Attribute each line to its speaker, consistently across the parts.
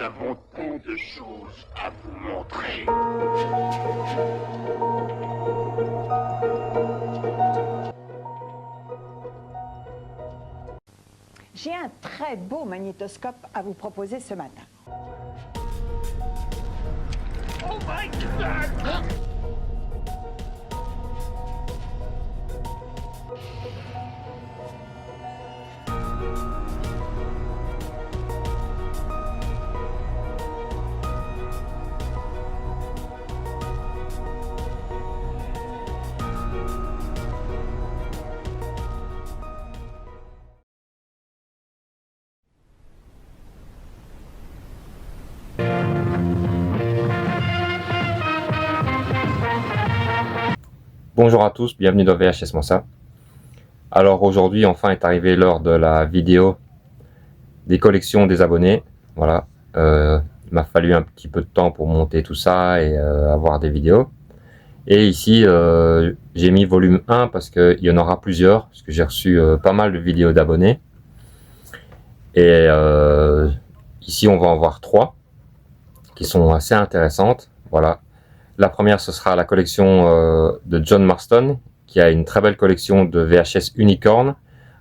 Speaker 1: avons tant de choses à vous montrer.
Speaker 2: J'ai un très beau magnétoscope à vous proposer ce matin.
Speaker 1: Oh my God!
Speaker 3: Bonjour à tous, bienvenue dans VHS Mensa. Alors aujourd'hui enfin est arrivé l'heure de la vidéo des collections des abonnés. Voilà, il m'a fallu un petit peu de temps pour monter tout ça et avoir des vidéos. Et ici j'ai mis volume 1 parce qu'il y en aura plusieurs, parce que j'ai reçu pas mal de vidéos d'abonnés. Et ici on va en voir 3 qui sont assez intéressantes. Voilà. La première, ce sera la collection de John Marston, qui a une très belle collection de VHS Unicorn,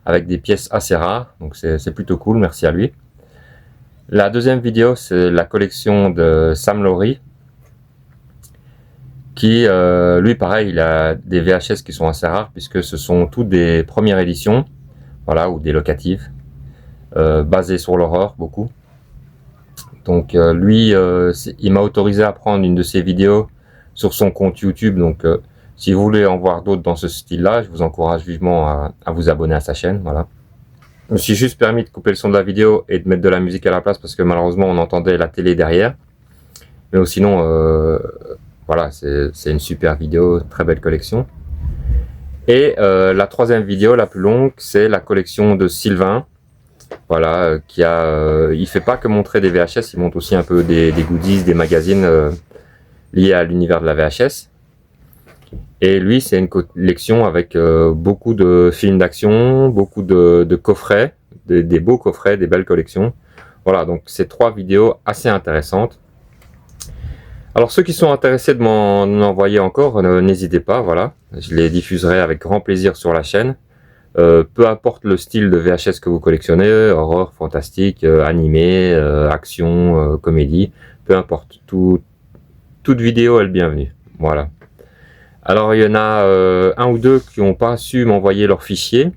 Speaker 3: avec des pièces assez rares, donc c'est plutôt cool, merci à lui. La deuxième vidéo, c'est la collection de Sam Lowry, qui, lui, pareil, il a des VHS qui sont assez rares, puisque ce sont toutes des premières éditions, voilà, ou des locatives, basées sur l'horreur, beaucoup. Donc lui, il m'a autorisé à prendre une de ses vidéos sur son compte YouTube, donc si vous voulez en voir d'autres dans ce style-là, je vous encourage vivement à vous abonner à sa chaîne. Voilà. Je me suis juste permis de couper le son de la vidéo et de mettre de la musique à la place parce que malheureusement on entendait la télé derrière. Mais sinon, voilà, c'est une super vidéo, très belle collection. Et la troisième vidéo, la plus longue, c'est la collection de Sylvain. Voilà, il fait pas que montrer des VHS, il montre aussi un peu des goodies, des magazines liés à l'univers de la VHS. Et lui, c'est une collection avec beaucoup de films d'action, beaucoup de coffrets, des beaux coffrets, des belles collections. Voilà, donc c'est 3 vidéos assez intéressantes. Alors ceux qui sont intéressés de m'en envoyer encore, n'hésitez pas, voilà. Je les diffuserai avec grand plaisir sur la chaîne. Peu importe le style de VHS que vous collectionnez, horreur, fantastique, animé, action, comédie, peu importe, toute vidéo est le bienvenu. Voilà. Alors il y en a un ou deux qui n'ont pas su m'envoyer leur fichier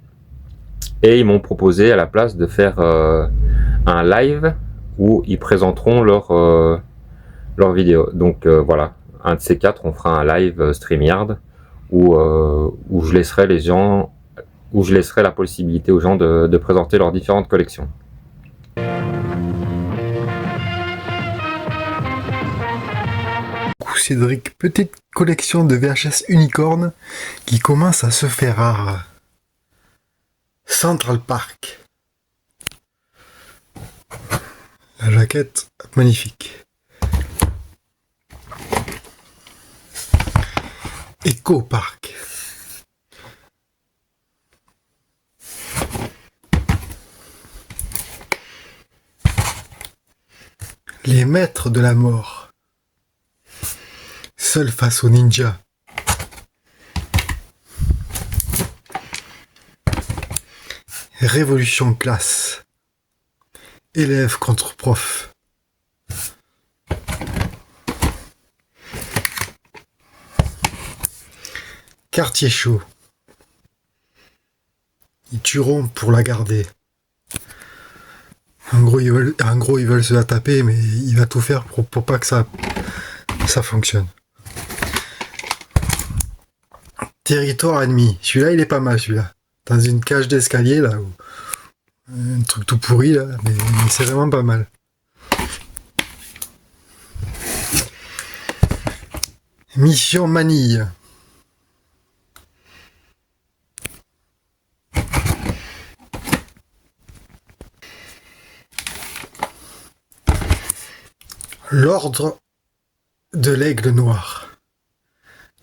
Speaker 3: et ils m'ont proposé à la place de faire un live où ils présenteront leur vidéo. Donc voilà, un de ces 4, on fera un live StreamYard où je laisserai les gens, où je laisserai la possibilité aux gens de présenter leurs différentes collections.
Speaker 4: Cédric, petite collection de VHS Unicorn qui commence à se faire rare. Central Park. La jaquette, magnifique. Echo Park. Les maîtres de la mort. Seul face aux ninjas. Révolution classe. Élève contre prof. Quartier chaud. Ils tueront pour la garder. En gros, ils veulent se la taper, mais il va tout faire pour pas que ça fonctionne. Territoire ennemi. Celui-là, il est pas mal, celui-là. Dans une cage d'escalier, là. Un truc tout pourri, là. Mais c'est vraiment pas mal. Mission Manille. L'ordre de l'aigle noir.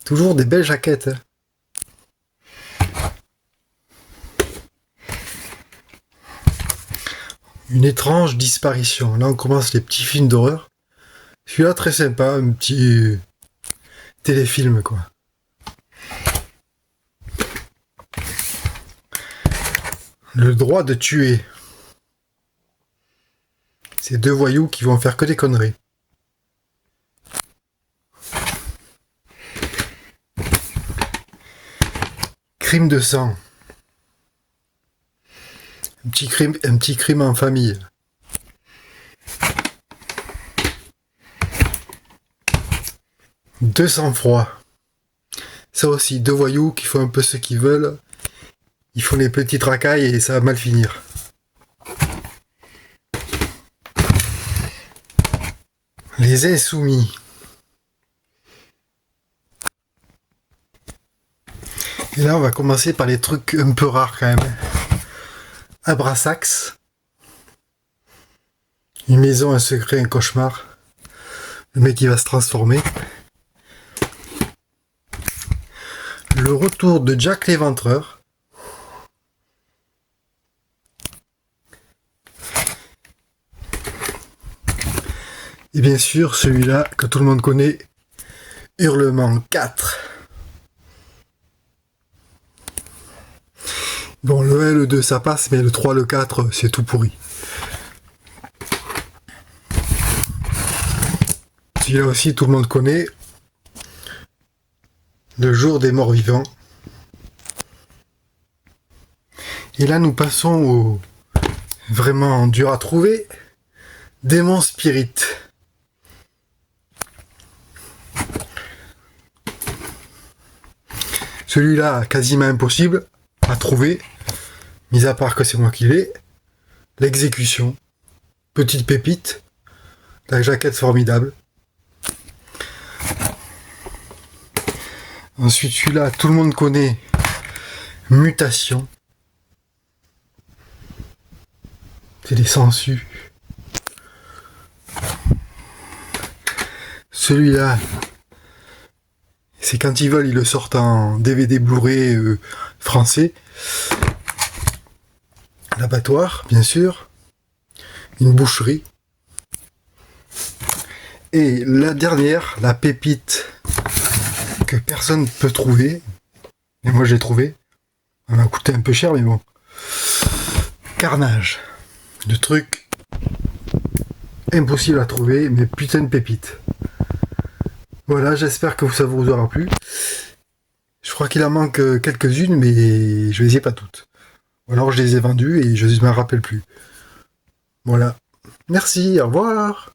Speaker 4: Toujours des belles jaquettes. Hein. Une étrange disparition. Là, on commence les petits films d'horreur. Celui-là, très sympa, un petit téléfilm, quoi. Le droit de tuer. C'est deux voyous qui vont faire que des conneries. Crime de sang. Un petit crime en famille. De sang-froid. Ça aussi, deux voyous qui font un peu ce qu'ils veulent. Ils font les petites racailles et ça va mal finir. Les insoumis. Et là, on va commencer par les trucs un peu rares quand même. Abrasax. Une maison, un secret, un cauchemar. Le mec qui va se transformer. Le retour de Jack l'Éventreur. Et bien sûr, celui-là que tout le monde connaît, Hurlement 4. Bon, le 1 et le 2 ça passe, mais le 3, le 4, c'est tout pourri. Celui-là aussi, tout le monde connaît. Le jour des morts vivants. Et là, nous passons au vraiment dur à trouver. Démon Spirit. Celui-là, quasiment impossible à trouver, mis à part que c'est moi qui l'ai. L'exécution. Petite pépite. La jaquette formidable. Ensuite, celui-là, tout le monde connaît. Mutation. C'est des sangsues. Celui-là, c'est quand ils veulent, ils le sortent en DVD Blu-ray français. L'abattoir, bien sûr. Une boucherie. Et la dernière, la pépite que personne ne peut trouver. Et moi, j'ai trouvé. Elle m'a coûté un peu cher, mais bon. Carnage. Le truc impossible à trouver, mais putain de pépite. Voilà, j'espère que ça vous aura plu. Je crois qu'il en manque quelques-unes, mais je les ai pas toutes. Ou alors je les ai vendues et je ne m'en rappelle plus. Voilà. Merci, au revoir.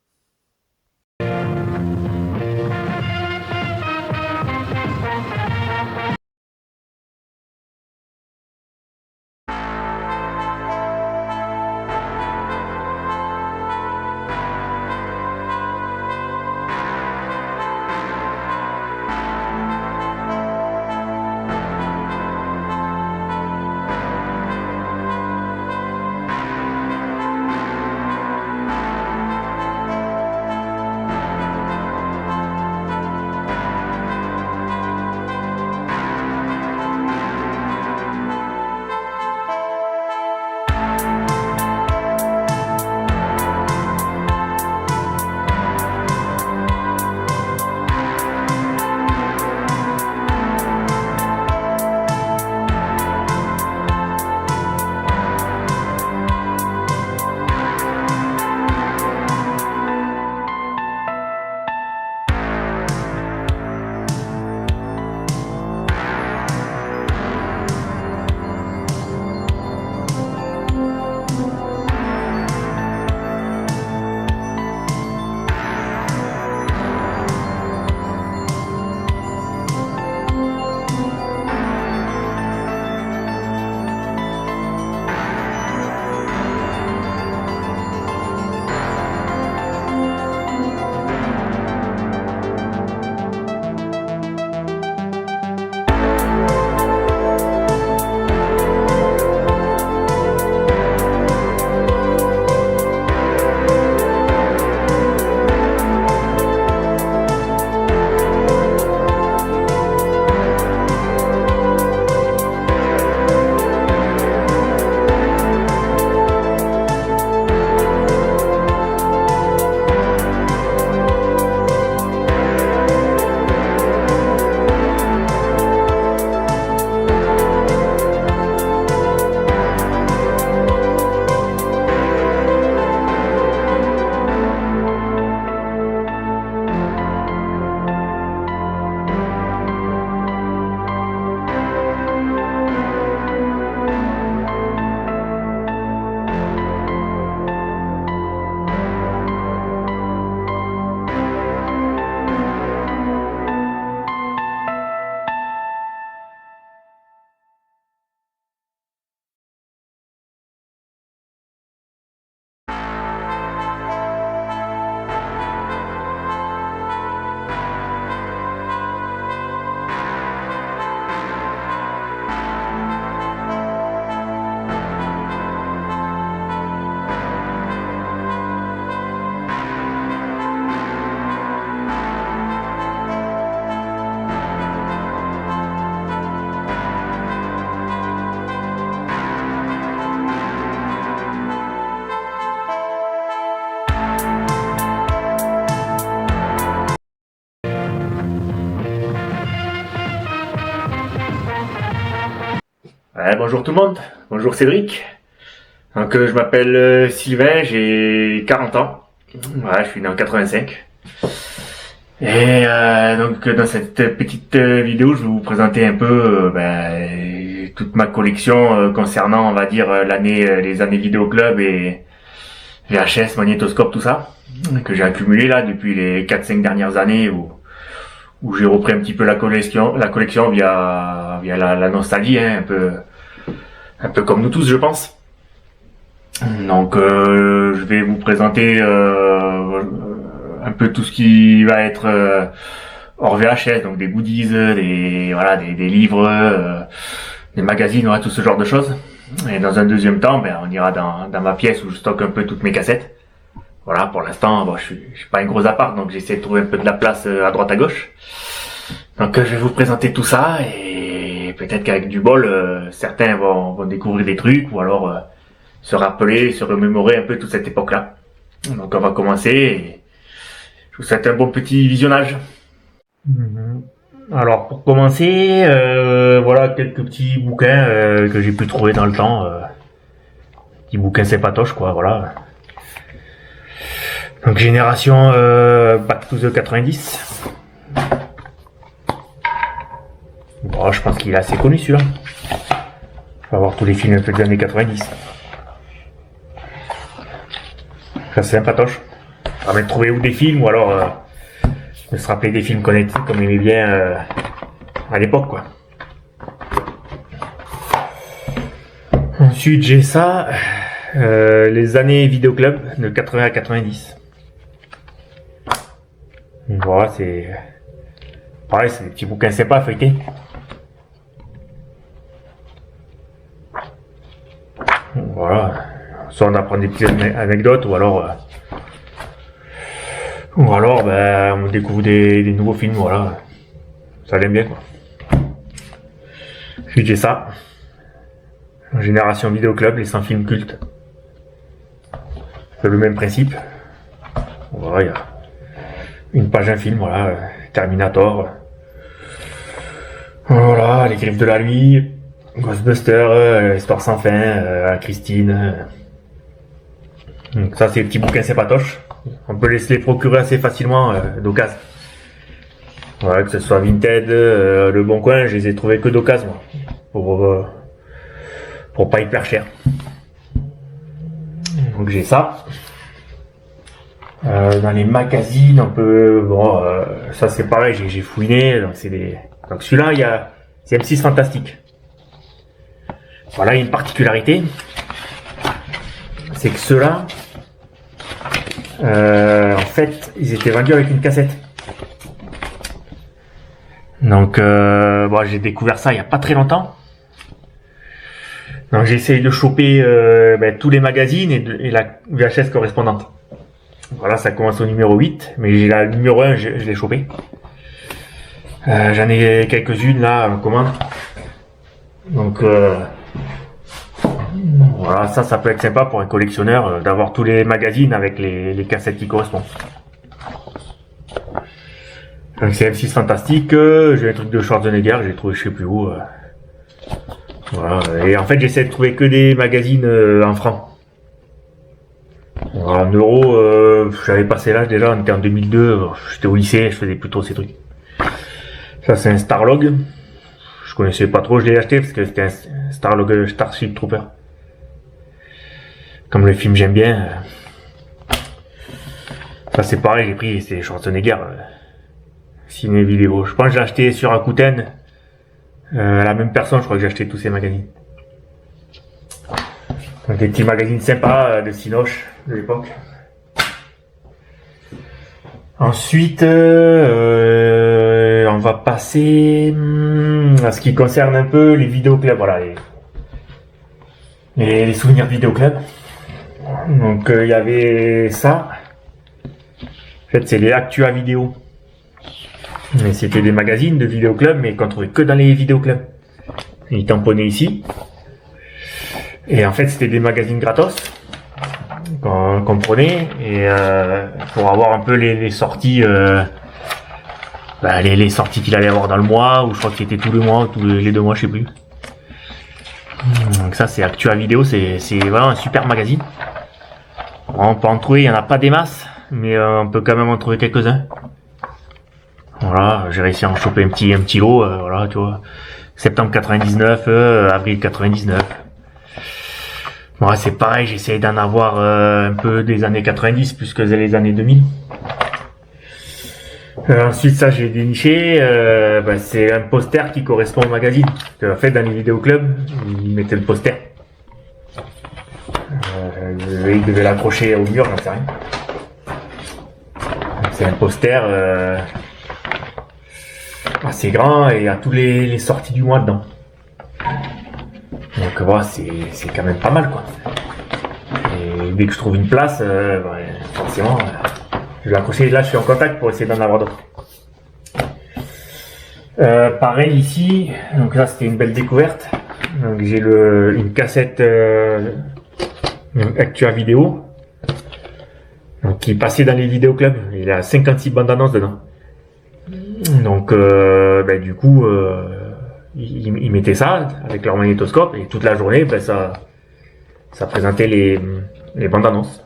Speaker 5: Ouais, bonjour tout le monde, bonjour Cédric. Donc je m'appelle Sylvain, j'ai 40 ans. Voilà, je suis né en 85. Et donc dans cette petite vidéo, je vais vous présenter un peu toute ma collection concernant, on va dire, les années vidéo club et VHS, magnétoscope, tout ça, que j'ai accumulé là depuis les 4-5 dernières années où j'ai repris un petit peu la collection via la nostalgie, hein, un peu comme nous tous, je pense. Donc je vais vous présenter un peu tout ce qui va être hors VHS, donc des goodies, des livres, des magazines, voilà, tout ce genre de choses. Et dans un deuxième temps, on ira dans ma pièce où je stocke un peu toutes mes cassettes. Voilà, pour l'instant, je suis pas un gros appart, donc j'essaie de trouver un peu de la place à droite à gauche. Donc je vais vous présenter tout ça et peut-être qu'avec du bol, certains vont découvrir des trucs ou alors se rappeler, se remémorer un peu toute cette époque-là. Donc on va commencer et je vous souhaite un bon petit visionnage. Alors pour commencer, voilà quelques petits bouquins que j'ai pu trouver dans le temps. Petits bouquins sympatoches quoi, voilà. Donc génération Back to the 90. Bon, je pense qu'il est assez connu celui-là. On va voir tous les films un peu des années 90. Ça c'est sympatoche. Ça permet de trouver ou des films ou alors de se rappeler des films qu'on aimait bien à l'époque quoi. Ensuite j'ai ça, les années vidéo club de 80 à 90. Voilà, c'est pareil, c'est des petits bouquins sympas à feuilleter. Voilà, soit on apprend des petites anecdotes ou alors on découvre des nouveaux films, voilà. Ça l'aime bien quoi. Ensuite j'ai ça. Génération Vidéo Club, les 100 films cultes. C'est le même principe. Voilà, il y a une page, un film, voilà. Terminator. Voilà, Les Griffes de la Nuit. Ghostbusters, Histoire sans fin, Christine. Donc ça c'est des petits bouquins sympatoches. On peut se les procurer assez facilement d'occasion. Voilà, que ce soit Vinted, Le Bon Coin, je les ai trouvés que d'occasion, moi. Pour pas hyper cher. Donc j'ai ça. Dans les magazines, on peut... Bon, ça c'est pareil, j'ai fouiné. Donc celui-là, c'est M6 Fantastique. Voilà, il y a une particularité. C'est que ceux-là, en fait, ils étaient vendus avec une cassette. Donc, j'ai découvert ça il y a pas très longtemps. Donc, j'ai essayé de choper tous les magazines et la VHS correspondante. Voilà, ça commence au numéro 8, mais j'ai la numéro 1, je l'ai chopé. J'en ai quelques-unes là en commande. Donc, voilà, ça peut être sympa pour un collectionneur d'avoir tous les magazines avec les cassettes qui correspondent. Donc c'est M6 Fantastique, j'ai un truc de Schwarzenegger, j'ai trouvé je sais plus où. Voilà, et en fait j'essaie de trouver que des magazines en francs. En euros, j'avais passé l'âge déjà, on était en 2002, j'étais au lycée, je faisais plutôt ces trucs. Ça c'est un Starlog, je connaissais pas trop, je l'ai acheté parce que c'était un Starlog Starship Trooper. Comme le film j'aime bien. Ça c'est pareil, j'ai pris, c'est Schwarzenegger. Ciné vidéo. Je pense que j'ai acheté sur Rakuten. La même personne, je crois que j'ai acheté tous ces magazines. Donc des petits magazines sympas de Cinoche de l'époque. Ensuite, on va passer à ce qui concerne un peu les vidéoclubs. Voilà, les souvenirs de vidéoclubs. Donc il y avait ça. En fait, c'est les Actua Vidéo. Mais c'était des magazines de vidéoclubs, mais qu'on trouvait que dans les vidéoclubs. Ils tamponnaient ici. Et en fait, c'était des magazines gratos qu'on prenait et pour avoir un peu les sorties, les sorties qu'il allait avoir dans le mois, ou je crois que c'était tous les mois, tous les 2 mois, je sais plus. Donc ça c'est Actua Vidéo, c'est vraiment un super magazine. On peut en trouver, il n'y en a pas des masses, mais on peut quand même en trouver quelques-uns. Voilà, j'ai réussi à en choper un petit lot, voilà, tu vois. Septembre 99, avril 99. Moi, c'est pareil, j'essaie d'en avoir un peu des années 90 plus que les années 2000. Ensuite, ça, j'ai déniché. C'est un poster qui correspond au magazine. En fait, dans les vidéoclubs, ils mettaient le poster. Ils devaient l'accrocher au mur, j'en sais rien. C'est un poster assez grand et il y a tous les sorties du mois dedans. Donc voilà, c'est quand même pas mal quoi. Et dès que je trouve une place, forcément, je vais accrocher. Là, je suis en contact pour essayer d'en avoir d'autres. Pareil ici, donc là c'était une belle découverte. Donc j'ai une cassette Actua Vidéo, donc qui passait dans les vidéoclubs. Il y a 56 bandes annonces dedans. Donc du coup ils mettaient ça avec leur magnétoscope et toute la journée ça présentait les bandes annonces.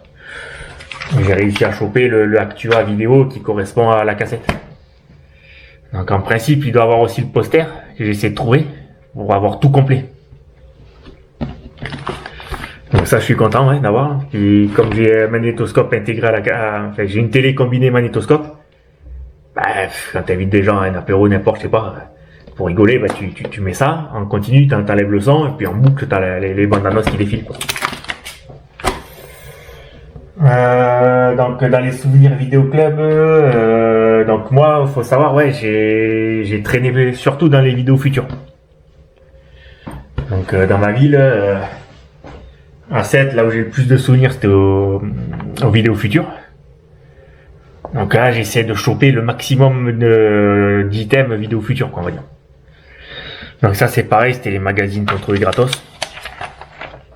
Speaker 5: J'ai réussi à choper le Actua Vidéo qui correspond à la cassette. Donc en principe il doit avoir aussi le poster que j'essaie de trouver pour avoir tout complet. Donc ça je suis content d'avoir. Puis comme j'ai un magnétoscope intégré enfin, j'ai une télé combinée magnétoscope. Quand t'invites des gens à un apéro, n'importe, je sais pas, pour rigoler, tu mets ça, en continu, t'enlèves le son, et puis en boucle, t'as les bandes annonces qui défilent, quoi. Donc, dans les souvenirs vidéoclub, donc moi, faut savoir, j'ai traîné surtout dans les vidéos futures. Donc, dans ma ville, à 7, là où j'ai le plus de souvenirs, c'était aux vidéos futures. Donc là, j'essaie de choper le maximum d'items vidéo futurs, quoi, on va dire. Donc ça, c'est pareil, c'était les magazines qu'on trouvait gratos.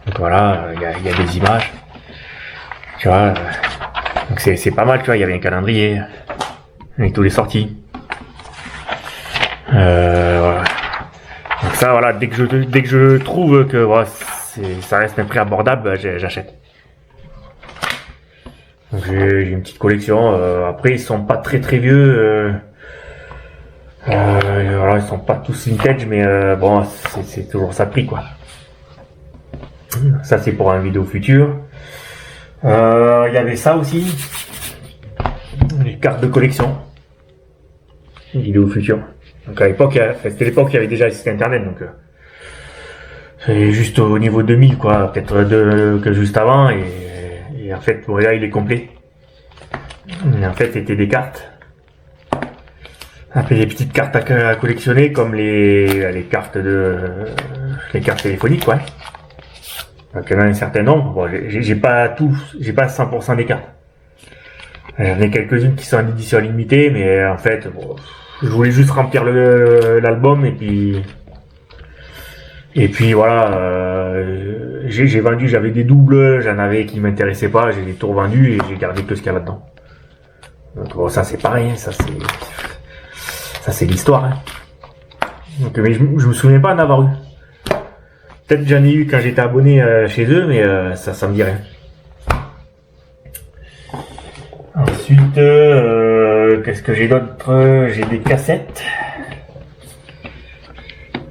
Speaker 5: Donc voilà, il y a des images. Tu vois, donc c'est pas mal, tu vois, il y avait un calendrier avec tous les sorties. Voilà. Donc ça, voilà, dès que je trouve que voilà, ça reste un prix abordable, j'achète. Donc j'ai une petite collection. Après ils sont pas très vieux. Voilà, ils sont pas tous vintage, mais bon c'est toujours ça de prix quoi. Ça c'est pour un vidéo futur. Il y avait ça aussi, les cartes de collection, vidéo future. Donc à l'époque, c'était l'époque où il y avait déjà le site internet, donc c'est juste au niveau 2000 quoi, peut-être que juste avant et en fait, bon, là, il est complet. Et en fait, c'était des cartes. Après, des petites cartes à collectionner, comme les cartes téléphoniques, ouais. Donc, il y en a un certain nombre. Bon, j'ai pas 100% des cartes. J'en ai quelques-unes qui sont en édition limitée, mais en fait, bon, je voulais juste remplir l'album et puis voilà, j'ai vendu, j'avais des doubles, j'en avais qui m'intéressaient pas, j'ai tout revendu et j'ai gardé que ce qu'il y a là-dedans. Donc bon, ça c'est pareil, ça c'est l'histoire. Hein. Donc mais je me souviens pas en avoir eu. Peut-être j'en ai eu quand j'étais abonné chez eux, mais ça me dit rien. Ensuite, qu'est-ce que j'ai d'autre? J'ai des cassettes.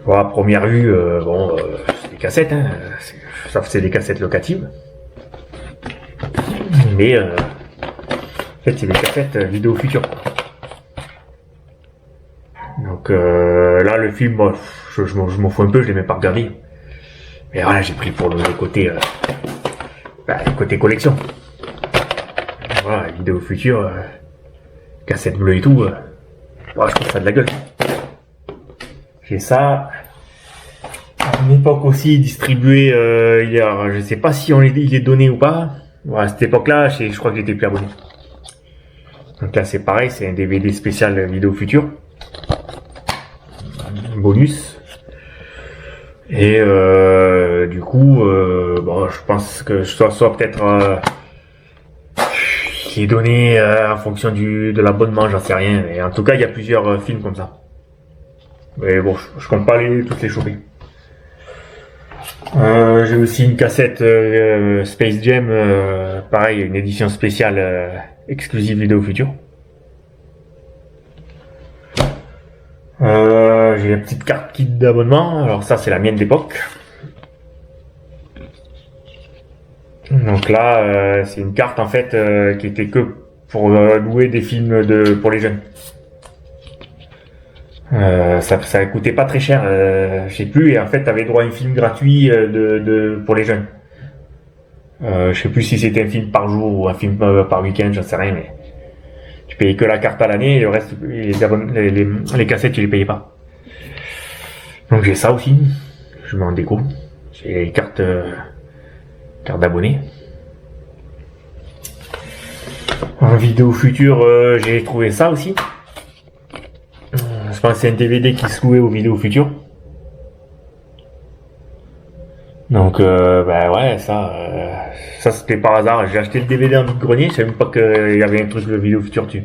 Speaker 5: Voilà, première vue, c'est des cassettes, hein, sauf que c'est des cassettes locatives. Mais en fait, c'est des cassettes vidéo futures. Donc là, le film, bon, je m'en fous un peu, je l'ai même pas regardé. Mais voilà, j'ai pris pour le côté collection. Voilà, vidéo future, cassette bleue et tout. Voilà, je trouve ça de la gueule. J'ai ça. À une époque aussi distribué, je sais pas si il est donné ou pas. Voilà, à cette époque-là, je crois que j'étais plus abonné. Donc là, c'est pareil, c'est un DVD spécial vidéo future. Bonus. Et du coup, bon, je pense que soit peut-être qui est donné en fonction de l'abonnement, j'en sais rien. Mais en tout cas, il y a plusieurs films comme ça. Mais bon, je compte pas toutes les choper. J'ai aussi une cassette Space Jam, pareil, une édition spéciale exclusive Vidéo Future. J'ai une petite carte kit d'abonnement, alors ça c'est la mienne d'époque. Donc là, c'est une carte en fait qui était que pour louer des films pour les jeunes. Ça coûtait pas très cher, je sais plus, et en fait t'avais droit à un film gratuit pour les jeunes. Je sais plus si c'était un film par jour ou un film par week-end, j'en sais rien, mais tu payais que la carte à l'année et le reste, les cassettes tu les payais pas. Donc j'ai ça aussi, je mets en déco, j'ai les cartes d'abonnés. En vidéo future, j'ai trouvé ça aussi. Je pense que c'est un DVD qui se louait aux vidéos futures. Donc, bah ouais, ça c'était par hasard. J'ai acheté le DVD en vide-grenier, je savais même pas qu'il y avait un truc de vidéo future dessus.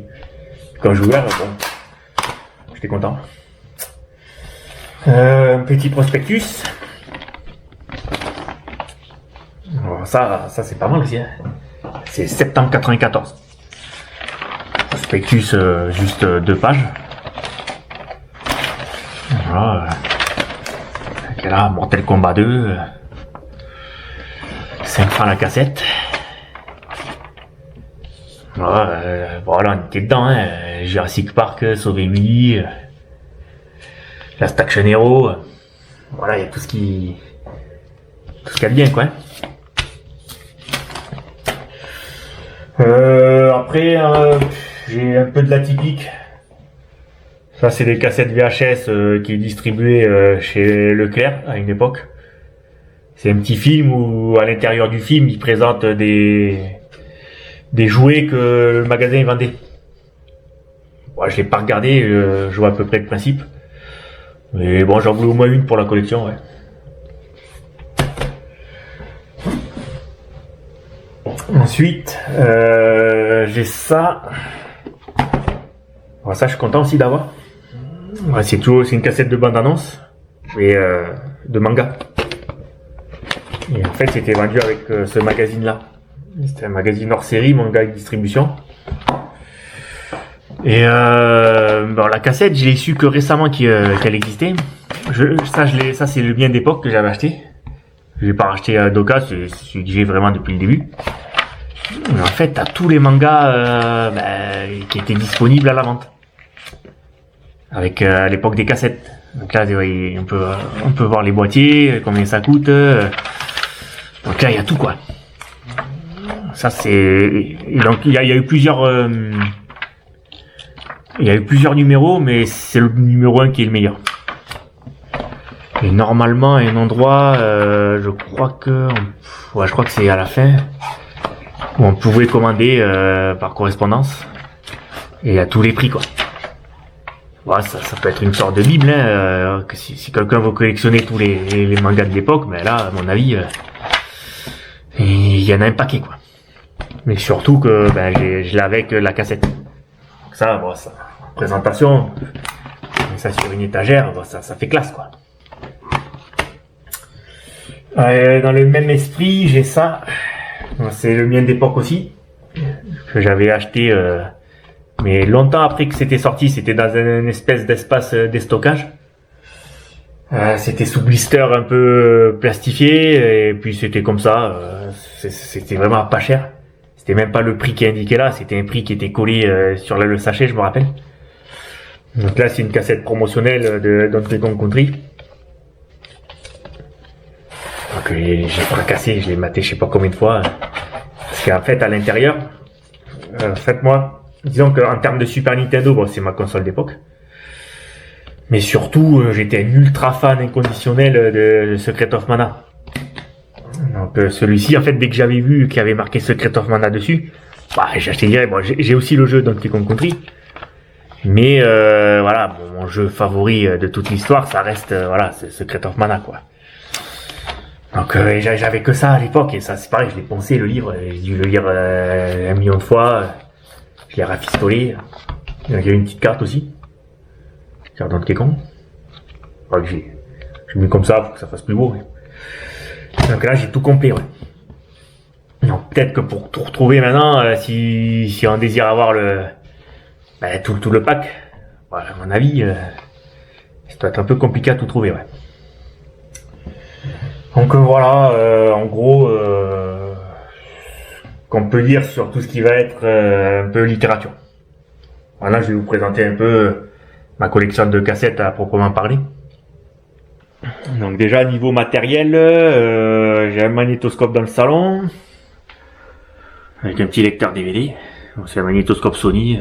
Speaker 5: Quand j'ai ouvert, bon, j'étais content. Un petit prospectus. Alors ça c'est pas mal aussi. Hein. C'est septembre 94. Prospectus, juste 2 pages. Voilà. Là, Mortal Kombat 2. 5 francs la cassette. Voilà, on était dedans. Hein. Jurassic Park, Sauver Willy. Last Action Hero. Voilà, il y a tout ce qu'il y a de bien, quoi. Après, j'ai un peu de l'atypique. Ça, c'est des cassettes VHS qui est distribué chez Leclerc à une époque. C'est un petit film où, à l'intérieur du film, il présente des jouets que le magasin vendait. Bon, je l'ai pas regardé, je vois à peu près le principe. Mais bon, j'en voulais au moins une pour la collection, ouais. Ensuite, j'ai ça. Bon, ça, je suis content aussi d'avoir. Ouais, c'est une cassette de bande-annonce et de manga. Et en fait, c'était vendu avec ce magazine-là. C'était un magazine hors série, manga et distribution. Et bon, la cassette, je l'ai su que récemment qu'elle existait. Ça c'est le bien d'époque que j'avais acheté. Je l'ai pas racheté à Doka, c'est celui que j'ai vraiment depuis le début. Mais en fait, t'as tous les mangas qui étaient disponibles à la vente. Avec à l'époque des cassettes. Donc là, on peut voir les boîtiers, combien ça coûte. Donc là, il y a tout, quoi. Ça, c'est... Donc, il y a eu plusieurs... Il y a eu plusieurs numéros, mais c'est le numéro 1 qui est le meilleur. Et normalement, à un endroit, je crois que c'est à la fin, où on pouvait commander par correspondance. Et à tous les prix, quoi. Ouais, ça peut être une sorte de bible, hein, que si quelqu'un veut collectionner tous les mangas de l'époque, mais là, à mon avis, il y en a un paquet, quoi. Mais surtout que je l'ai avec la cassette. Donc ça, bon, ça, présentation, ça sur une étagère, bon, ça fait classe, quoi. Dans le même esprit, j'ai ça. C'est le mien d'époque aussi, que j'avais acheté, mais longtemps après que c'était sorti. C'était dans une espèce d'espace déstockage. C'était sous blister un peu plastifié, et puis c'était comme ça. C'était vraiment pas cher. C'était même pas le prix qui est indiqué là, c'était un prix qui était collé sur le sachet, je me rappelle. Donc là, c'est une cassette promotionnelle de Donkey Kong Country. Donc j'ai fracassé, je l'ai maté je sais pas combien de fois. Parce qu'en fait, à l'intérieur, moi, disons qu'en termes de Super Nintendo, bon, c'est ma console d'époque. Mais surtout, j'étais un ultra fan inconditionnel de Secret of Mana. Donc celui-ci, en fait, dès que j'avais vu qu'il y avait marqué Secret of Mana dessus, j'ai acheté direct. Bon, j'ai aussi le jeu Donkey Kong Country. Mais voilà, mon jeu favori de toute l'histoire, ça reste c'est Secret of Mana, quoi. Donc j'avais que ça à l'époque, et ça c'est pareil, je l'ai poncé le livre, j'ai dû le lire 1 million de fois, je l'ai rafistolé. Il y a une petite carte aussi, carte Donkey Kong. J'ai mis comme ça pour que ça fasse plus beau. Donc là, j'ai tout complet, ouais. Donc peut-être que pour tout retrouver maintenant, si on désire avoir tout le pack, voilà, à mon avis, ça doit être un peu compliqué à tout trouver, ouais. Donc voilà, en gros, qu'on peut dire sur tout ce qui va être un peu littérature. Voilà, je vais vous présenter un peu ma collection de cassettes à proprement parler. Donc déjà niveau matériel, j'ai un magnétoscope dans le salon avec un petit lecteur DVD. C'est un magnétoscope Sony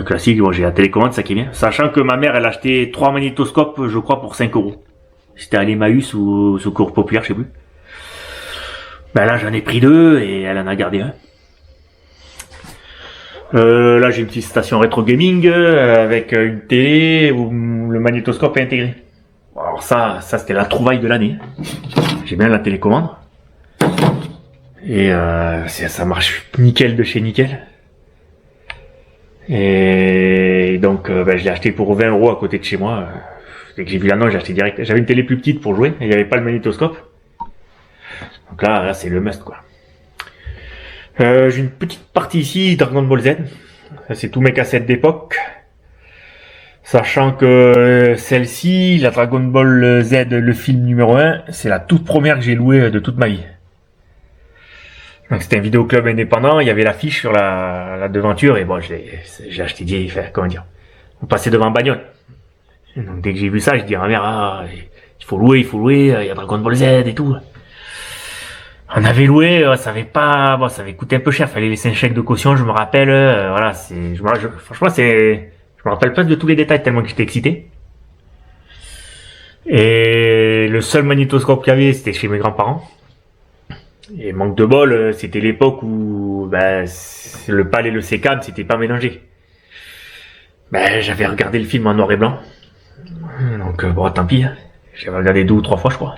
Speaker 5: classique. Bon, j'ai la télécommande, ça qui est bien. Sachant que ma mère elle a acheté 3 magnétoscopes, je crois, pour 5 €. C'était à l'Emmaüs ou Secours Populaire, je sais plus. Ben là j'en ai pris 2 et elle en a gardé un. Là j'ai une petite station rétro gaming avec une télé où le magnétoscope est intégré. Alors ça c'était la trouvaille de l'année. J'ai bien la télécommande. Et ça marche nickel de chez nickel. Et donc je l'ai acheté pour 20 € à côté de chez moi. Dès que j'ai vu l'annonce, j'ai acheté direct. J'avais une télé plus petite pour jouer et il n'y avait pas le magnétoscope. Donc là c'est le must quoi. J'ai une petite partie ici, Dragon Ball Z. Ça, c'est tous mes cassettes d'époque. Sachant que celle-ci, la Dragon Ball Z, le film numéro 1, c'est la toute première que j'ai louée de toute ma vie. Donc c'était un vidéoclub indépendant, il y avait l'affiche sur la devanture, et bon, j'ai acheté direct, comment dire. On passait devant bagnole. Donc dès que j'ai vu ça, je dis à ma mère, il faut louer, il y a Dragon Ball Z et tout. On avait loué, ça avait coûté un peu cher, fallait laisser un chèque de caution, je me rappelle, voilà, franchement je me rappelle pas de tous les détails tellement que j'étais excité. Et le seul magnétoscope qu'il y avait, c'était chez mes grands-parents. Et manque de bol, c'était l'époque où, le PAL et le SECAM, c'était pas mélangé. J'avais regardé le film en noir et blanc. Donc, bon, tant pis, j'avais regardé 2 ou 3 fois, je crois.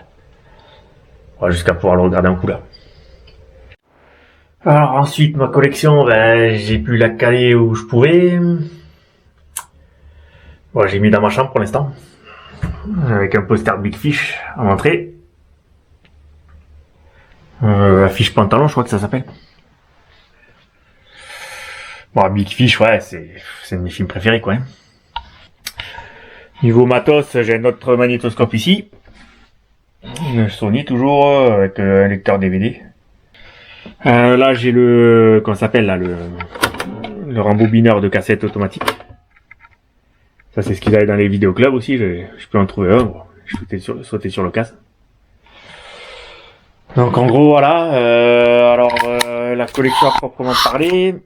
Speaker 5: Jusqu'à pouvoir le regarder en couleur. Alors ensuite ma collection, j'ai pu la caler où je pouvais. Bon, j'ai mis dans ma chambre pour l'instant, avec un poster Big Fish à l'entrée. Affiche pantalon, je crois que ça s'appelle. Bon, Big Fish, ouais, c'est un de mes films préférés, quoi. Niveau matos, j'ai un autre magnétoscope ici. Sony toujours avec un lecteur DVD. Là j'ai le rembobineur de cassette automatique. Ça c'est ce qu'ils avaient dans les vidéoclubs aussi. Je peux en trouver un. Bon, je sautais sur l'occasion. Donc en gros voilà. La collection à proprement parler.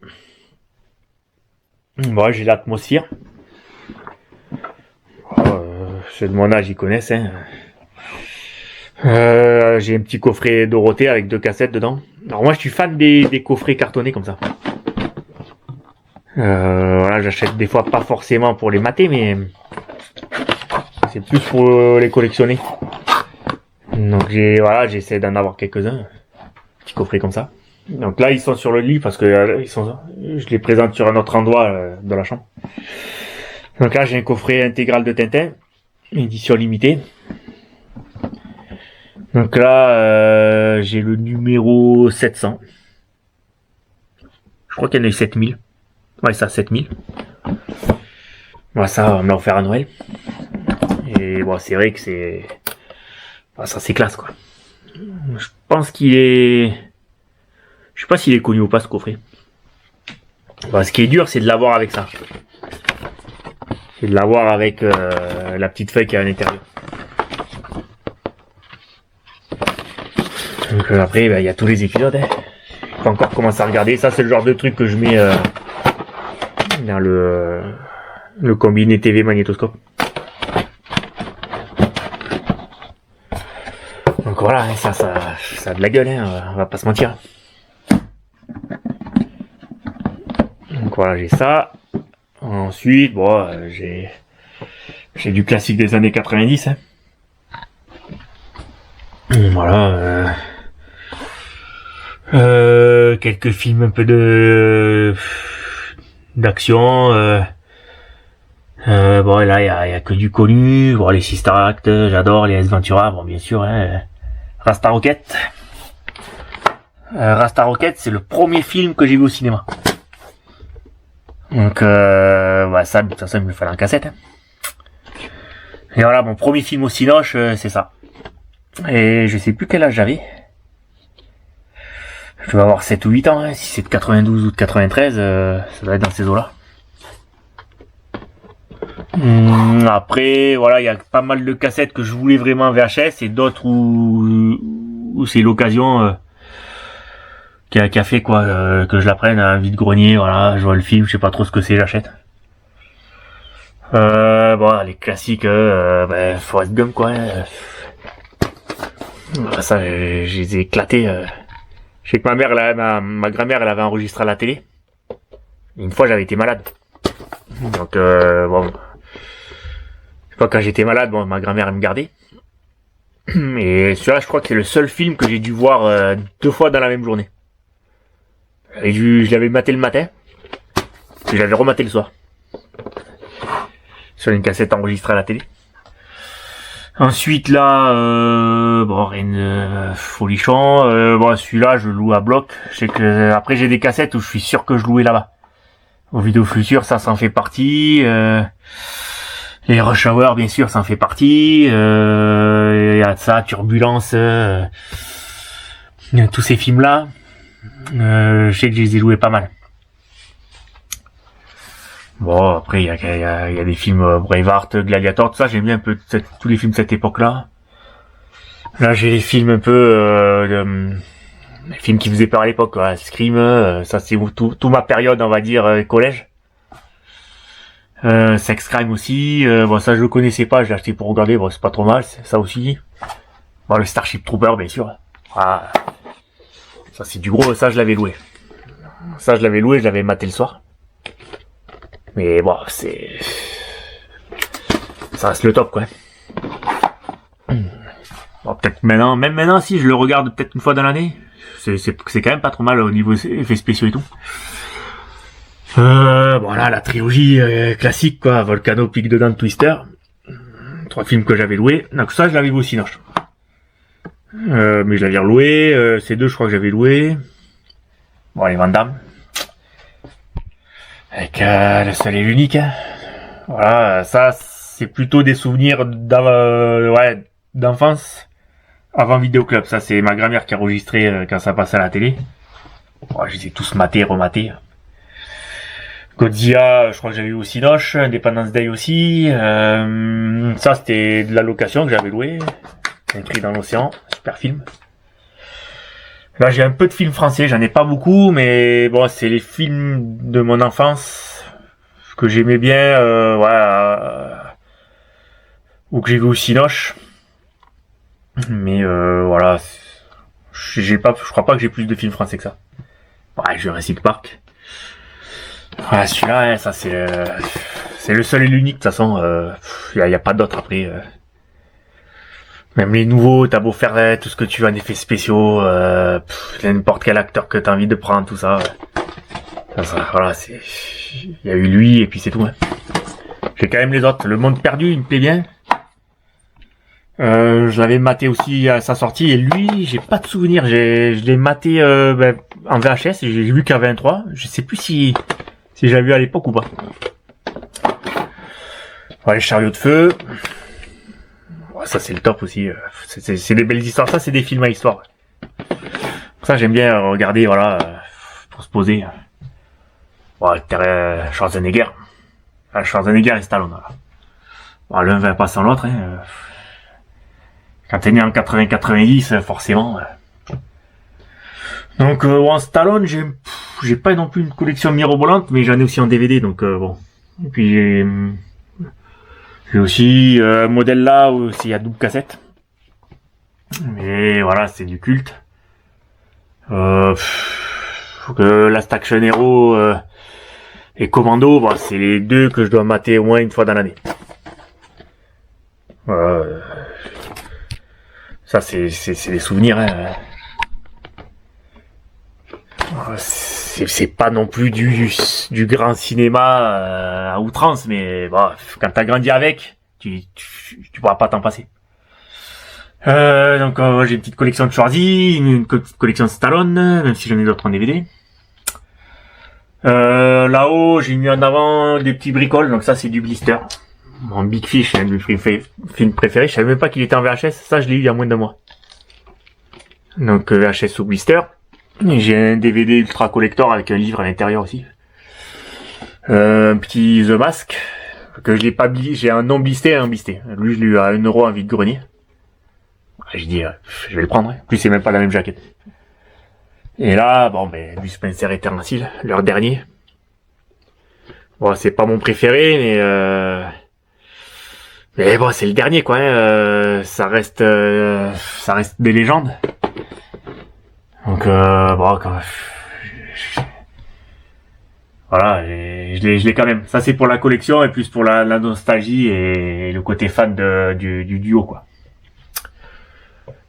Speaker 5: Bon, j'ai l'atmosphère. Ceux de mon âge ils connaissent. Hein. J'ai un petit coffret Dorothée avec 2 cassettes dedans. Alors moi je suis fan des coffrets cartonnés comme ça. Voilà, j'achète des fois pas forcément pour les mater, mais c'est plus pour les collectionner. Donc j'essaie d'en avoir quelques-uns, petits coffrets comme ça. Donc là ils sont sur le lit parce que je les présente sur un autre endroit de la chambre. Donc là j'ai un coffret intégral de Tintin, édition limitée. Donc là, j'ai le numéro 700. Je crois qu'il y en a eu 7000. Ouais, ça, 7000. Bon, ça, on me l'a offert à Noël. Et bon, c'est vrai que c'est... Bon, ça, c'est classe, quoi. Je pense qu'il est... Je sais pas s'il est connu ou pas, ce coffret. Bon, ce qui est dur, c'est de l'avoir avec ça. C'est de l'avoir avec la petite feuille qui est à l'intérieur. Donc après, il y a tous les épisodes. Hein. Je peux encore commencer à regarder. Ça, c'est le genre de truc que je mets dans le combiné TV magnétoscope. Donc voilà, hein, ça a de la gueule, hein, on va pas se mentir. Donc voilà, j'ai ça. Ensuite, bon, j'ai du classique des années 90. Hein. Voilà. Quelques films un peu d'action, Bon, là, il y a que du connu. Bon, les Sister Act, j'adore. Les Ace Ventura, bon, bien sûr. Hein. Rasta Rocket. Rasta Rocket, c'est le premier film que j'ai vu au cinéma. Donc, ouais, ça, de toute façon, il me le fallait en cassette. Hein. Et voilà, mon premier film au cinoche, c'est ça. Et je sais plus quel âge j'avais. Je vais avoir 7 ou 8 ans, hein. Si c'est de 92 ou de 93, ça doit être dans ces eaux-là. Après, voilà, il y a pas mal de cassettes que je voulais vraiment en VHS et d'autres où c'est l'occasion qui a fait quoi que je la prenne à un vide-grenier, voilà, je vois le film, je sais pas trop ce que c'est, j'achète. Bon, les classiques, Forrest Gump, quoi. Ça, je les ai éclatés. Je sais que ma mère, ma grand-mère, elle avait enregistré à la télé. Une fois, j'avais été malade. Donc, bon... Quand j'étais malade, bon, ma grand-mère, elle me gardait. Et celui-là, je crois que c'est le seul film que j'ai dû voir 2 fois dans la même journée. Et je l'avais maté le matin. Et j'avais rematé le soir. Sur une cassette enregistrée à la télé. Ensuite, là, bon, rien de folichon. Bon, celui-là, je loue à bloc. Je sais que, après, j'ai des cassettes où je suis sûr que je louais là-bas. Au Vidéo Futur, ça s'en fait partie. Les Rush Hour, bien sûr, ça en fait partie. Il y a ça, Turbulence, tous ces films-là. Je sais que je les ai loués pas mal. Bon, après, il y a des films Braveheart, Gladiator, tout ça, j'aime bien un peu tous les films de cette époque-là. Là, j'ai les films un peu... les films qui faisaient peur à l'époque, quoi. Scream, ça c'est tout ma période, on va dire, collège. Sex Crime aussi, bon ça je le connaissais pas, je l'ai acheté pour regarder, bon c'est pas trop mal, ça aussi. Bon le Starship Trooper bien sûr. Ah, ça c'est du gros, ça je l'avais loué. Ça je l'avais maté le soir. Mais bon c'est... Ça reste le top quoi. Bon peut-être maintenant, même maintenant si je le regarde peut-être une fois dans l'année, c'est quand même pas trop mal au niveau effets spéciaux et tout. Voilà, la trilogie classique, quoi, Volcano, Pic de Dents, Twister. 3 films que j'avais loués. Donc ça, je l'avais vu au Cinoche. Mais je l'avais reloué. Ces 2, je crois que j'avais loué. Bon, les Van Damme. Avec le seul et l'unique. Hein. Voilà, ça, c'est plutôt des souvenirs d'enfance. Avant Vidéoclub. Ça, c'est ma grand-mère qui a enregistré quand ça passait à la télé. Bon, je les ai tous matés, rematés. Godzilla, je crois que j'avais eu au Cinoche, Independence Day aussi. Ça, c'était de la location que j'avais loué. Un cri dans l'océan, super film. Là, j'ai un peu de films français, j'en ai pas beaucoup, mais bon, c'est les films de mon enfance que j'aimais bien, ou que j'ai vu au Cinoche. Mais voilà, je crois pas que j'ai plus de films français que ça. Ouais, Jurassic Park. Ouais, celui-là, hein, ça c'est le seul et l'unique, de toute façon, y a pas d'autre après. Même les nouveaux, t'as beau faire tout ce que tu veux en effets spéciaux, n'importe quel acteur que t'as envie de prendre, tout ça. Voilà, il y a eu lui et puis c'est tout. Hein. J'ai quand même les autres. Le Monde Perdu, il me plaît bien. Je l'avais maté aussi à sa sortie et lui, j'ai pas de souvenir. Je l'ai maté en VHS et j'ai vu qu'en 23. Je sais plus si j'avais vu à l'époque ou pas. Ouais, les chariots de feu. Ouais, ça c'est le top aussi. C'est des belles histoires. Ça c'est des films à histoire. Ça j'aime bien regarder, voilà, pour se poser. Ouais, Schwarzenegger. Schwarzenegger et Stallone. Voilà. Bon, l'un va pas sans l'autre. Hein. Quand t'es né en 80-90, forcément. Donc en Stallone, j'ai pas non plus une collection mirobolante, mais j'en ai aussi en DVD, donc bon. Et puis j'ai aussi un modèle là où il y a double cassette. Mais voilà, c'est du culte. Last Action Hero et Commando, bon, c'est les deux que je dois mater au moins une fois dans l'année. Ça c'est des souvenirs. Hein. c'est pas non plus du grand cinéma à outrance, mais bon, quand t'as grandi avec, tu pourras pas t'en passer. Donc j'ai une petite collection de Schwarzy, une petite collection de Stallone, même si j'en ai d'autres en DVD. Là-haut, j'ai mis en avant des petits bricoles, donc ça c'est du blister. Mon Big Fish, un de mes films préférés, je savais même pas qu'il était en VHS, ça je l'ai eu il y a moins de mois. Donc VHS ou blister. Et j'ai un DVD ultra collector avec un livre à l'intérieur aussi. Un petit The Mask, que je l'ai pas blié, j'ai un non blisté et un blisté. Lui je l'ai eu à 1€ en vide-grenier. J'ai dit, je vais le prendre, hein. En plus c'est même pas la même jaquette. Et là, bon, ben, du Spencer et Terence Hill, leur dernier. Bon, c'est pas mon préféré, mais bon, c'est le dernier, quoi, hein. Ça reste des légendes. Donc, bon, quand voilà, je l'ai quand même. Ça, c'est pour la collection et plus pour la nostalgie et le côté fan du duo, quoi.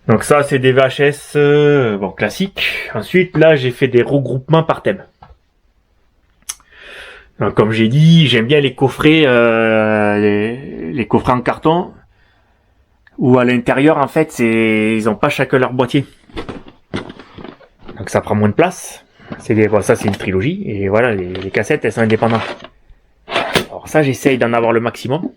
Speaker 5: Donc ça, c'est des VHS bon, classiques. Ensuite, là, j'ai fait des regroupements par thème. Donc, comme j'ai dit, j'aime bien les coffrets, les coffrets en carton, où à l'intérieur, en fait, ils ont pas chacun leur boîtier. Donc ça prend moins de place. Bon, ça, c'est une trilogie. Et voilà, les cassettes, elles sont indépendantes. Alors ça, j'essaye d'en avoir le maximum.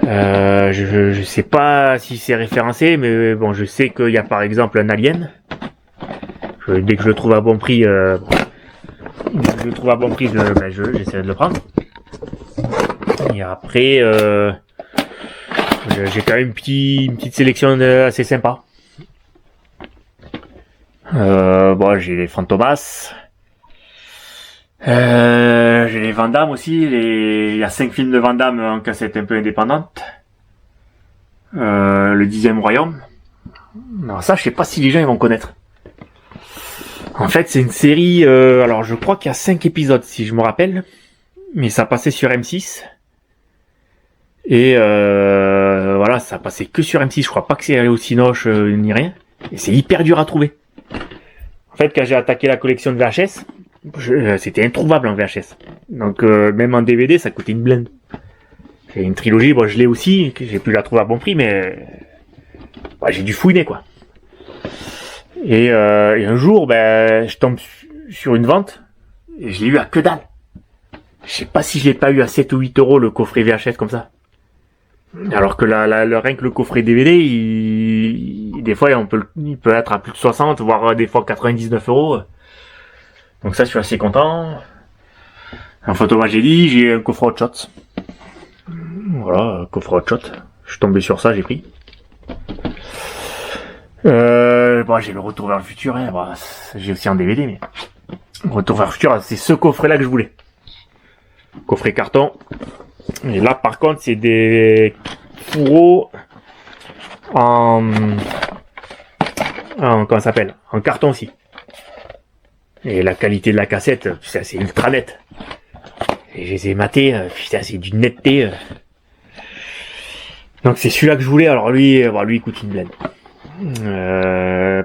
Speaker 5: Je sais pas si c'est référencé, mais bon, je sais qu'il y a par exemple un Alien. Dès que je le trouve à bon prix, j'essaierai de le prendre. Et après, j'ai quand même une petite sélection assez sympa. Bon, j'ai les Fantomas. J'ai les Van Damme aussi, il y a 5 films de Van Damme en cassette un peu indépendante. Le 10e Royaume. Non, ça je sais pas si les gens ils vont connaître. En fait c'est une série, alors je crois qu'il y a 5 épisodes si je me rappelle, mais ça passait sur M6. Et voilà, ça passait que sur M6, je crois pas que c'est allé au Cinoche ni rien. Et c'est hyper dur à trouver. En fait quand j'ai attaqué la collection de VHS, c'était introuvable en VHS. Donc même en DVD ça coûtait une blinde. J'ai une trilogie, bon je l'ai aussi, j'ai pu la trouver à bon prix, mais j'ai dû fouiner quoi. Et un jour je tombe sur une vente et je l'ai eu à que dalle. Je sais pas si je l'ai pas eu à 7 ou 8€ le coffret VHS comme ça. Alors que rien que le coffret DVD, des fois il peut être à plus de 60, voire des fois 99€. Donc ça, je suis assez content. En photo, moi, j'ai un coffre Hot Shots. Voilà, un coffre Hot Shots. Je suis tombé sur ça, j'ai pris. Bon, j'ai le Retour vers le futur, hein. Bon, j'ai aussi en DVD, mais Retour vers le futur, c'est ce coffret-là que je voulais. Coffret carton. Et là, par contre, c'est des fourreaux comment ça s'appelle? En carton aussi. Et la qualité de la cassette, putain, c'est ultra net. Et je les ai matés, putain, c'est d'une netteté. Donc c'est celui-là que je voulais, alors lui il coûte une blinde.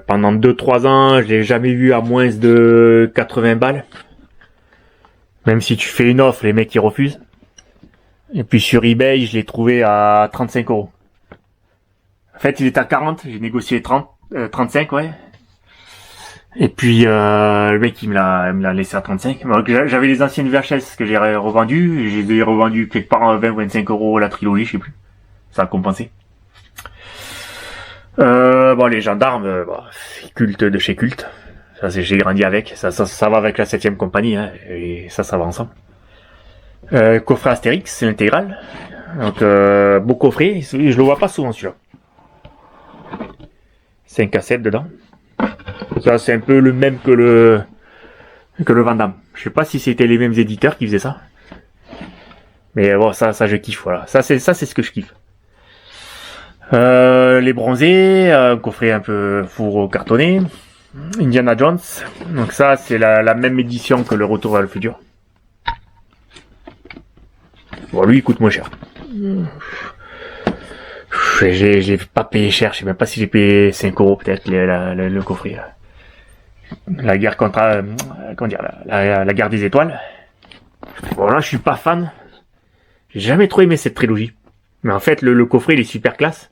Speaker 5: Pendant 2-3 ans, je l'ai jamais vu à moins de 80 balles. Même si tu fais une offre, les mecs ils refusent. Et puis sur eBay, je l'ai trouvé à 35€. En fait, il est à 40, j'ai négocié 35, ouais. Et puis le mec il me l'a laissé à 35. J'avais les anciennes VHS que j'ai revendues. J'ai les revendues quelque part à 20 ou 25€ la trilogie, je sais plus. Ça a compensé. Bon, les gendarmes, c'est culte de chez culte. Ça j'ai grandi avec. Ça va avec la 7ème compagnie, hein, et ça va ensemble. Coffret Astérix, c'est l'intégrale. Donc beau coffret. Je le vois pas souvent celui-là. 5 cassettes dedans. Ça c'est un peu le même que le Van Damme. Je sais pas si c'était les mêmes éditeurs qui faisaient ça. Mais bon, ça je kiffe, voilà. Ça c'est ce que je kiffe. Les bronzés, un coffret un peu fourreau cartonné. Indiana Jones. Donc ça c'est la même édition que le Retour vers le futur. Bon, lui il coûte moins cher. J'ai pas payé cher, je sais même pas si j'ai payé 5€ peut-être le coffret. la guerre contre, comment dire, la guerre des étoiles. Bon là, je suis pas fan. J'ai jamais trop aimé cette trilogie. Mais en fait, le coffret, il est super classe.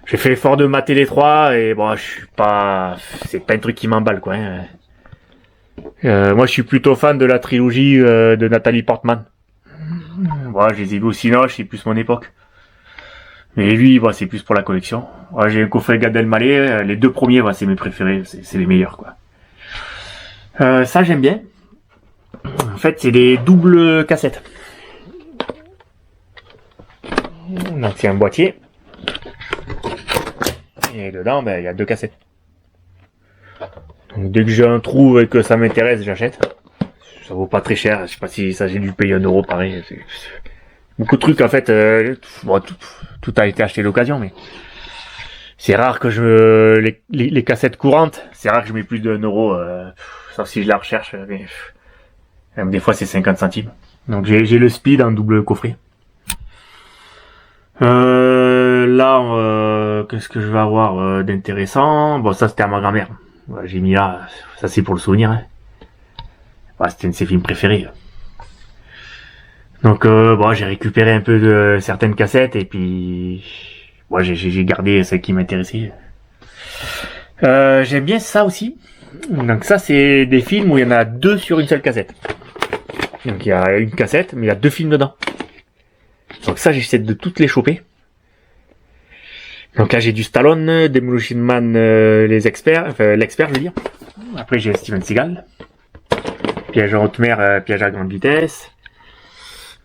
Speaker 5: J'ai fait l'effort de mater les trois et bon, je suis pas, c'est pas un truc qui m'emballe quoi. Hein. Moi, je suis plutôt fan de la trilogie de Nathalie Portman. Bon, je les ai vus au cinéma, c'est plus mon époque. Mais lui, bon, c'est plus pour la collection. Ouais, j'ai un coffret Gad Elmaleh, les deux premiers, c'est mes préférés, c'est les meilleurs quoi. Ça j'aime bien. En fait, c'est des doubles cassettes. Donc c'est un boîtier. Et dedans, il y a deux cassettes. Donc dès que j'ai un trou et que ça m'intéresse, j'achète. Ça vaut pas très cher. Je sais pas si ça j'ai dû payer 1 euro pareil. C'est beaucoup de trucs en fait. Bon, tout a été acheté d'occasion, mais c'est rare que les cassettes courantes, c'est rare que je mets plus de 1 euro. Sauf si je la recherche. Mais, même des fois c'est 50 centimes. Donc j'ai le Speed en double coffret. Là, qu'est-ce que je vais avoir d'intéressant? Bon, ça c'était à ma grand-mère. Ouais, j'ai mis là, ça c'est pour le souvenir. Hein. Ouais, c'était un de ses films préférés. Donc bon, j'ai récupéré un peu de certaines cassettes et puis ouais, j'ai gardé celles qui m'intéressaient. J'aime bien ça aussi. Donc ça c'est des films où il y en a 2 sur une seule cassette. Donc il y a une cassette, mais il y a 2 films dedans. Donc ça j'essaie de toutes les choper. Donc là j'ai du Stallone, Demolition Man, les experts, enfin l'expert je veux dire. Après j'ai Steven Seagal, Piège en haute mer, Piège à grande vitesse,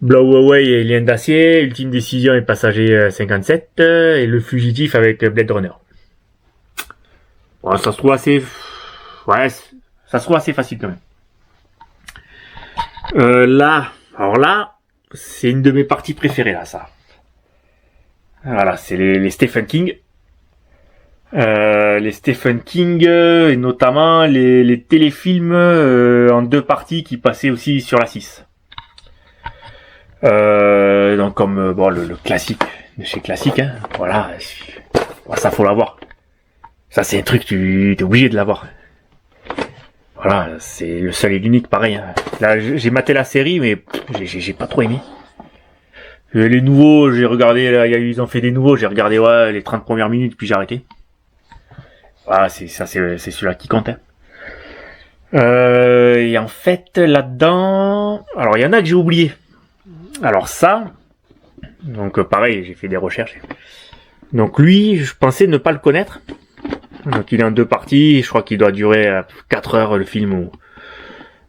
Speaker 5: Blow Away et Lien d'acier, Ultime décision et Passager 57, et Le Fugitif avec Blade Runner. Bon, ça se trouve assez, ouais, ça se trouve assez facile quand même. Alors là, c'est une de mes parties préférées là, ça. Voilà, c'est les Stephen King. Les Stephen King et notamment les téléfilms en 2 parties qui passaient aussi sur la 6. Donc comme bon le classique de chez classique, hein, voilà, ça faut l'avoir. Ça c'est un truc tu es obligé de l'avoir. Voilà, c'est le seul et l'unique pareil. Hein. Là j'ai maté la série mais j'ai pas trop aimé. Les nouveaux, j'ai regardé, là, ils ont fait des nouveaux, j'ai regardé ouais, les 30 premières minutes, puis j'ai arrêté. Voilà, c'est celui-là qui compte. Hein. Et en fait, là-dedans, alors il y en a que j'ai oublié. Alors ça, donc pareil, j'ai fait des recherches. Donc lui, je pensais ne pas le connaître. Donc il est en 2 parties, je crois qu'il doit durer 4 heures le film ou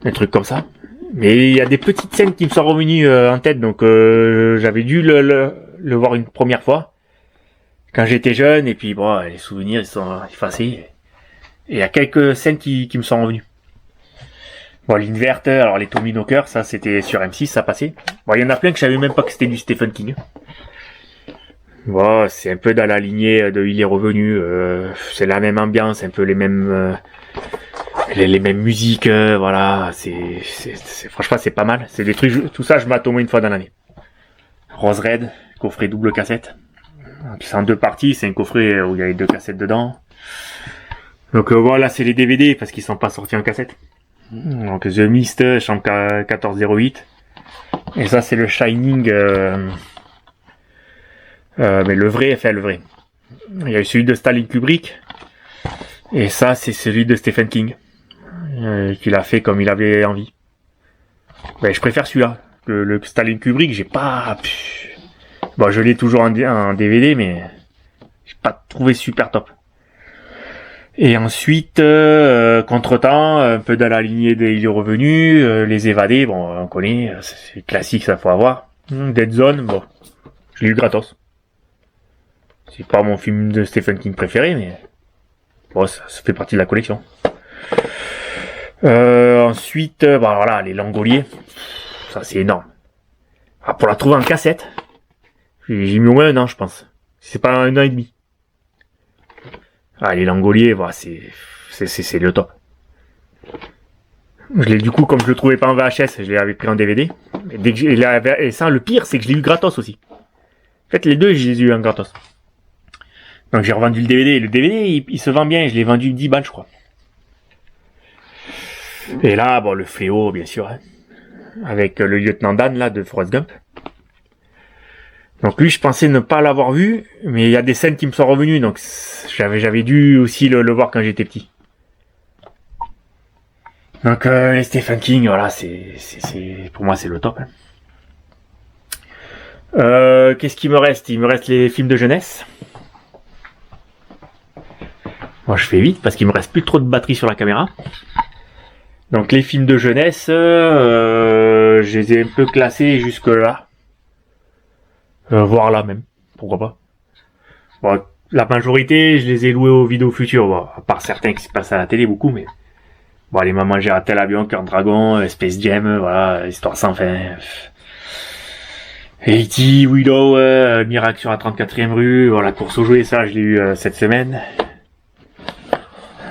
Speaker 5: un truc comme ça. Mais il y a des petites scènes qui me sont revenues en tête, donc j'avais dû le voir une première fois quand j'étais jeune, et puis bon, les souvenirs ils sont effacés. Et il y a quelques scènes qui me sont revenues. Bon, Ligne verte, alors les Tommy Knockers, ça c'était sur M6, ça passait. Bon, il y en a plein que je savais même pas que c'était du Stephen King. Bon, c'est un peu dans la lignée de Il est revenu, c'est la même ambiance, un peu les mêmes musiques, voilà, c'est franchement c'est pas mal. C'est des trucs, tout ça je mate au moins une fois dans l'année. Rose Red, coffret double cassette. C'est en 2 parties, c'est un coffret où il y a les 2 cassettes dedans. Donc voilà, c'est les DVD parce qu'ils sont pas sortis en cassette. Donc The Mist, chambre 1408. Et ça c'est le Shining, mais le vrai. Il y a eu celui de Stanley Kubrick. Et ça c'est celui de Stephen King. Qu'il a fait comme il avait envie. Ben, je préfère celui-là. Le Stanley Kubrick, j'ai pas... Bon, je l'ai toujours en DVD, mais j'ai pas trouvé super top. Et ensuite, Contre-temps, un peu dans la lignée des Il est revenu, Les Évadés, bon, on connaît, c'est classique, ça faut avoir. Dead Zone, bon, je l'ai eu gratos. C'est pas mon film de Stephen King préféré, mais bon, ça fait partie de la collection. Ensuite, bon, alors là, les Langoliers, ça c'est énorme. Ah, pour la trouver en cassette, j'ai mis au moins 1 an, je pense. C'est pas 1 an et demi. Ah, les Langoliers, voilà, c'est le top. Je l'ai du coup, comme je le trouvais pas en VHS, je l'avais pris en DVD. Et dès que et ça, le pire, c'est que je l'ai eu gratos aussi. En fait, les deux, je les ai eu en gratos. Donc j'ai revendu le DVD. Le DVD, il se vend bien. Je l'ai vendu 10 balles, je crois. Et là, bon, le fléau, bien sûr, hein, avec le lieutenant Dan, là, de Forrest Gump. Donc lui, je pensais ne pas l'avoir vu, mais il y a des scènes qui me sont revenues, donc j'avais dû aussi le voir quand j'étais petit. Donc les Stephen King, voilà, pour moi c'est le top. Hein. Qu'est-ce qu'il me reste? Il me reste les films de jeunesse. Moi je fais vite parce qu'il me reste plus trop de batterie sur la caméra. Donc les films de jeunesse, je les ai un peu classés jusque là. Voire là même, pourquoi pas. Bon, la majorité, je les ai loués aux vidéos futures, bon, à part certains qui se passent à la télé beaucoup, mais bon, les Maman j'ai raté l'avion, Cœur Dragon, Space Jam, voilà, Histoire sans fin. E.T., Willow, Miracle sur la 34e rue, voilà, Course aux jouets, ça je l'ai eu cette semaine.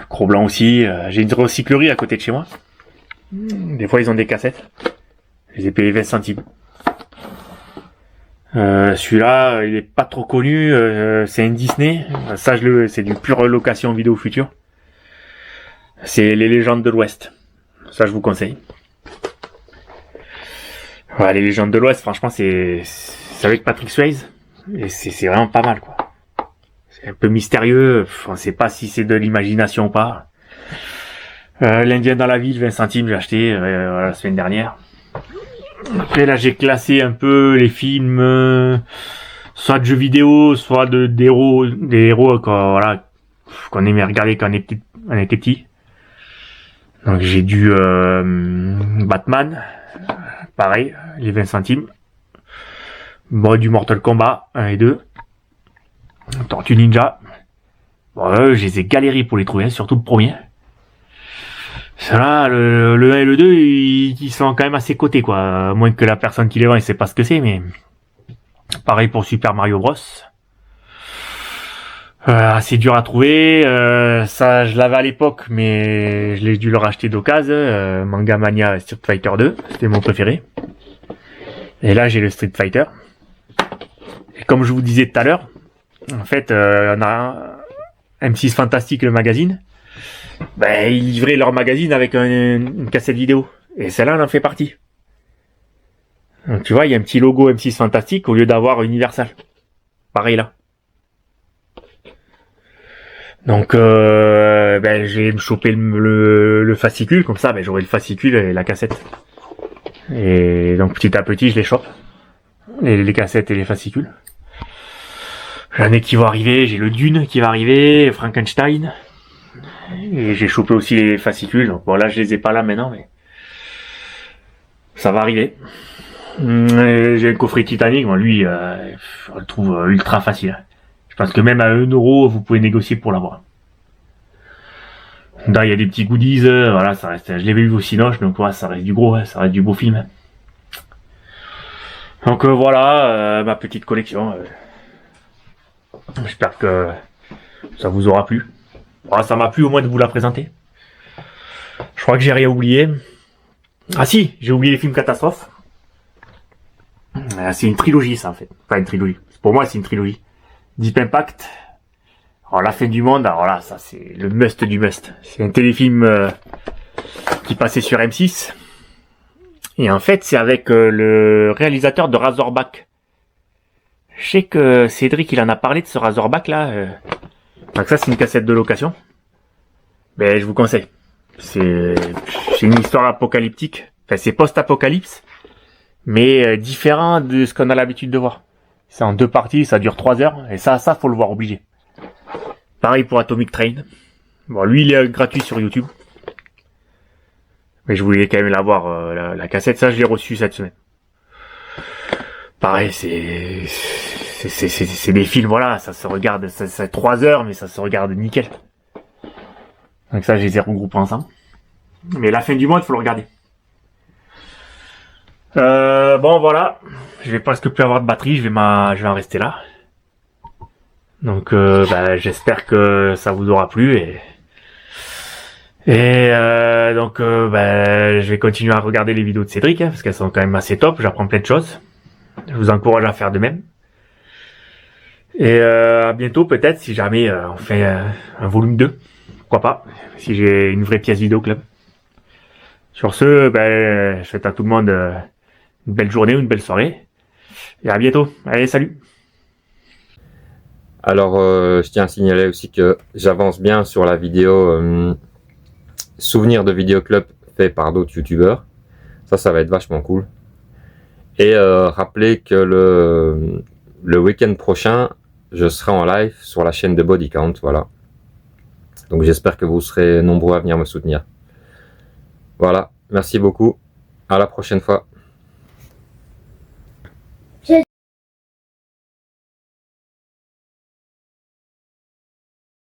Speaker 5: Cro-Blanc aussi, j'ai une recyclerie à côté de chez moi. Des fois ils ont des cassettes. Je les ai payés 20 centimes. Celui-là, il est pas trop connu, c'est un Disney. Ça, c'est du pure location vidéo future. C'est Les Légendes de l'Ouest. Ça, je vous conseille. Voilà, Les Légendes de l'Ouest, franchement, c'est avec Patrick Swayze. Et c'est vraiment pas mal, quoi. C'est un peu mystérieux. On sait pas si c'est de l'imagination ou pas. L'Indien dans la ville, 20 centimes, j'ai acheté la semaine dernière. Après là j'ai classé un peu les films soit de jeux vidéo, soit des héros qu'on aimait regarder quand on était petit. Donc j'ai du Batman, pareil, les 20 centimes. Bon, du Mortal Kombat 1 et 2. Tortue Ninja. Bon, je les ai galérés pour les trouver, surtout le premier. Ça, le 1 et le 2, ils sont quand même à ses côtés, quoi. À moins que la personne qui les vend, il sait pas ce que c'est, mais pareil pour Super Mario Bros. Assez dur à trouver. Ça, je l'avais à l'époque, mais je l'ai dû le racheter d'occasion. Manga Mania Street Fighter 2, c'était mon préféré. Et là, j'ai le Street Fighter. Et comme je vous disais tout à l'heure, en fait, on a un M6 Fantastique, le magazine. Ben, ils livraient leur magazine avec une cassette vidéo. Et celle-là, elle en fait partie. Donc, tu vois, il y a un petit logo M6 Fantastique au lieu d'avoir Universal. Pareil là. Donc, ben, je vais me choper le fascicule. Comme ça, ben, j'aurai le fascicule et la cassette. Et donc, petit à petit, je les chope. Les cassettes et les fascicules. J'en ai qui vont arriver. J'ai le Dune qui va arriver. Frankenstein. Et j'ai chopé aussi les fascicules. Donc bon, là, je les ai pas là maintenant, mais ça va arriver. J'ai un coffret Titanic. Bon, lui, je le trouve ultra facile. Je pense que même à 1€, vous pouvez négocier pour l'avoir. Là, il y a des petits goodies. Voilà, ça reste. Je l'avais vu au Cinoche, donc voilà, ça reste du gros. Ça reste du beau film. Donc voilà, ma petite collection. J'espère que ça vous aura plu. Voilà, ça m'a plu au moins de vous la présenter. Je crois que j'ai rien oublié. Ah si, j'ai oublié les films catastrophes. C'est une trilogie ça en fait. Enfin une trilogie. Pour moi c'est une trilogie. Deep Impact. Alors La fin du monde, alors là ça c'est le must du must. C'est un téléfilm qui passait sur M6. Et en fait c'est avec le réalisateur de Razorback. Je sais que Cédric il en a parlé de ce Razorback là. Donc ça c'est une cassette de location. Ben je vous conseille. C'est une histoire apocalyptique. Enfin c'est post-apocalypse. Mais différent de ce qu'on a l'habitude de voir. C'est en 2 parties, ça dure 3 heures. Et ça faut le voir obligé. Pareil pour Atomic Train. Bon lui il est gratuit sur YouTube. Mais je voulais quand même l'avoir, la cassette. Ça je l'ai reçu cette semaine. Pareil c'est des films, voilà, ça se regarde, c'est 3 heures, mais ça se regarde nickel. Donc ça, je les ai regroupés ensemble. Mais La fin du monde, il faut le regarder. Bon, voilà. Je vais presque plus avoir de batterie, je vais en rester là. Donc, j'espère que ça vous aura plu donc, je vais continuer à regarder les vidéos de Cédric, parce qu'elles sont quand même assez top, j'apprends plein de choses. Je vous encourage à faire de même. Et à bientôt peut-être si jamais on fait un volume 2. Pourquoi pas, si j'ai une vraie pièce vidéo club. Sur ce, ben, je souhaite à tout le monde une belle journée ou une belle soirée. Et à bientôt. Allez, salut.
Speaker 3: Alors, je tiens à signaler aussi que j'avance bien sur la vidéo souvenir de vidéoclub fait par d'autres youtubeurs. Ça va être vachement cool. Et rappelez que le week-end prochain, je serai en live sur la chaîne de Body Count, voilà. Donc j'espère que vous serez nombreux à venir me soutenir. Voilà, merci beaucoup. À la prochaine fois.